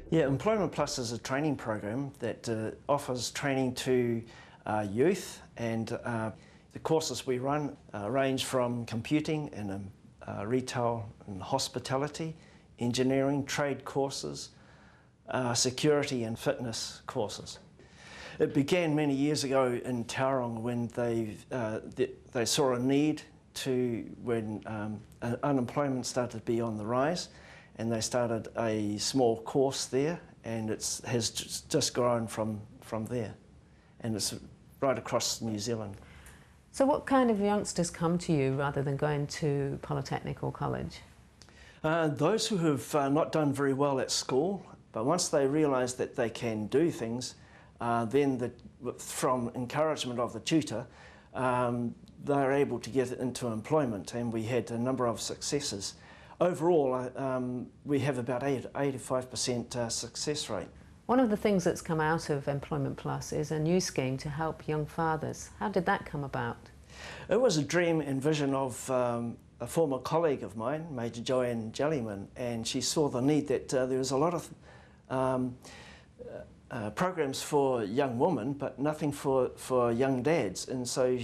Yeah, Employment Plus is a training program that offers training to youth, and the courses we run range from computing and retail and hospitality, engineering, trade courses, security and fitness courses. It began many years ago in Tauranga when they saw a need when unemployment started to be on the rise, and they started a small course there, and it has just grown from there, and it's right across New Zealand. So what kind of youngsters come to you rather than going to polytechnic or college? Those who have not done very well at school, but once they realise that they can do things, then from encouragement of the tutor, they're able to get into employment, and we had a number of successes. Overall, we have about 85% success rate. One of the things that's come out of Employment Plus is a new scheme to help young fathers. How did that come about? It was a dream and vision of a former colleague of mine, Major Joanne Jellyman, and she saw the need that there was a lot of programs for young women, but nothing for young dads, and so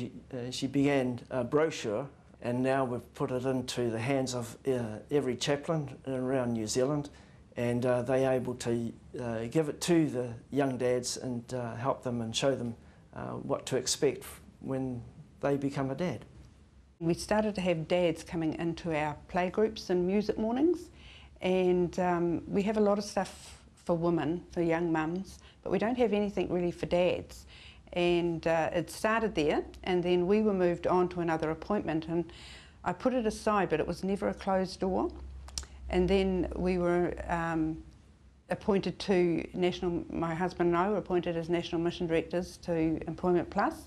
she began a brochure. And now we've put it into the hands of every chaplain around New Zealand, and they're able to give it to the young dads and help them and show them what to expect when they become a dad. We started to have dads coming into our playgroups and music mornings, and we have a lot of stuff for women, for young mums, but we don't have anything really for dads. And it started there, and then we were moved on to another appointment, and I put it aside, but it was never a closed door. And then we were appointed to my husband and I were appointed as National Mission Directors to Employment Plus,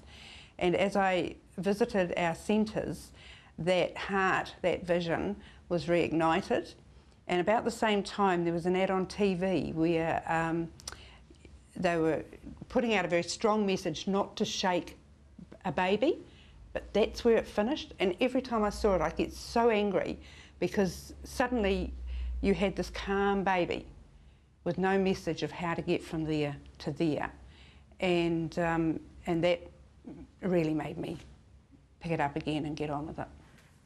and as I visited our centres, that heart, that vision was reignited. And about the same time there was an ad on TV where they were putting out a very strong message not to shake a baby, but that's where it finished. And every time I saw it, I get so angry, because suddenly you had this calm baby with no message of how to get from there to there. And that really made me pick it up again and get on with it.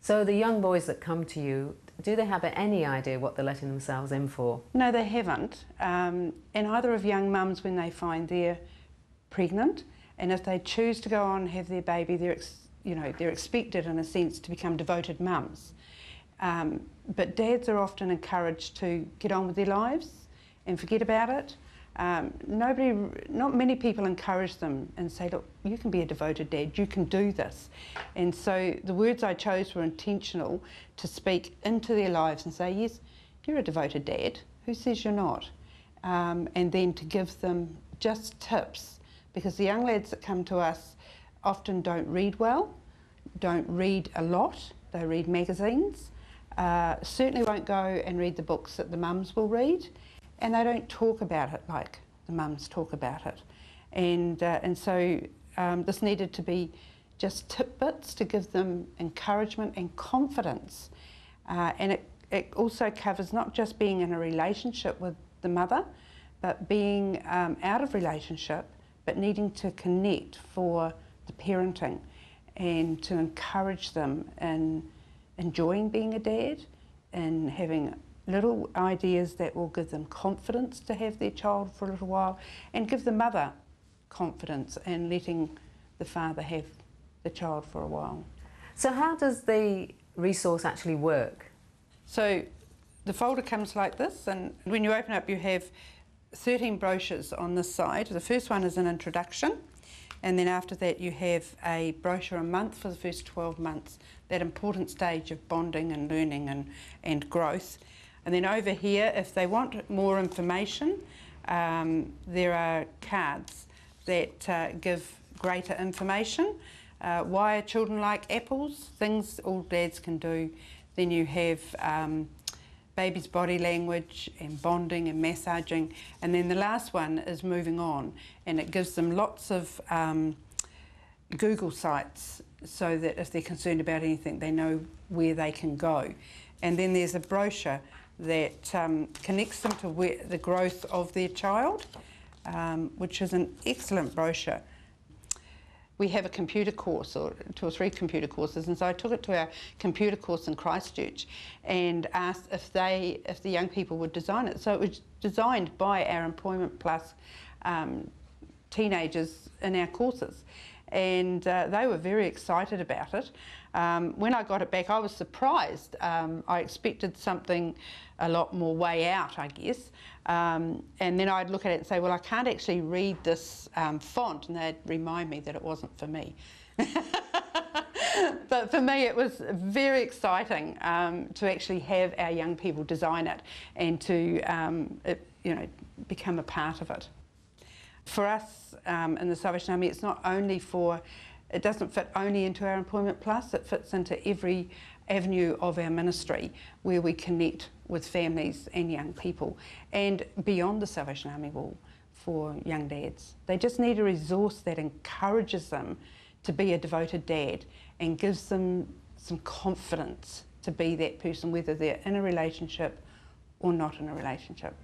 So the young boys that come to you, do they have any idea what they're letting themselves in for? No, they haven't. And either of young mums, when they find they're pregnant, and if they choose to go on and have their baby, they're expected, in a sense, to become devoted mums. But dads are often encouraged to get on with their lives and forget about it. Not many people encourage them and say, look, you can be a devoted dad, you can do this. And so the words I chose were intentional, to speak into their lives and say, yes, you're a devoted dad, who says you're not? And then to give them just tips, because the young lads that come to us often don't read well, don't read a lot, they read magazines, certainly won't go and read the books that the mums will read, and they don't talk about it like the mums talk about it. And so this needed to be just tidbits to give them encouragement and confidence. And it also covers not just being in a relationship with the mother, but being out of relationship, but needing to connect for the parenting, and to encourage them in enjoying being a dad and having little ideas that will give them confidence to have their child for a little while, and give the mother confidence in letting the father have the child for a while. So how does the resource actually work? So the folder comes like this, and when you open up you have 13 brochures on this side. The first one is an introduction, and then after that you have a brochure a month for the first 12 months, that important stage of bonding and learning and growth. And then over here, if they want more information, there are cards that give greater information. Why are children like apples? Things all dads can do. Then you have baby's body language and bonding and massaging. And then the last one is moving on, and it gives them lots of Google sites, so that if they're concerned about anything, they know where they can go. and then there's a brochure that connects them to the growth of their child, which is an excellent brochure. We have a computer course, or 2 or 3 computer courses, and so I took it to our computer course in Christchurch and asked if the young people would design it. So it was designed by our Employment Plus teenagers in our courses, and they were very excited about it. When I got it back, I was surprised. I expected something a lot more way out, I guess. And then I'd look at it and say, well, I can't actually read this font, and they'd remind me that it wasn't for me. But for me, it was very exciting to actually have our young people design it and to become a part of it. For us in the Salvation Army, it's not only it doesn't fit only into our Employment Plus, it fits into every avenue of our ministry where we connect with families and young people, and beyond the Salvation Army wall for young dads. They just need a resource that encourages them to be a devoted dad and gives them some confidence to be that person, whether they're in a relationship or not in a relationship.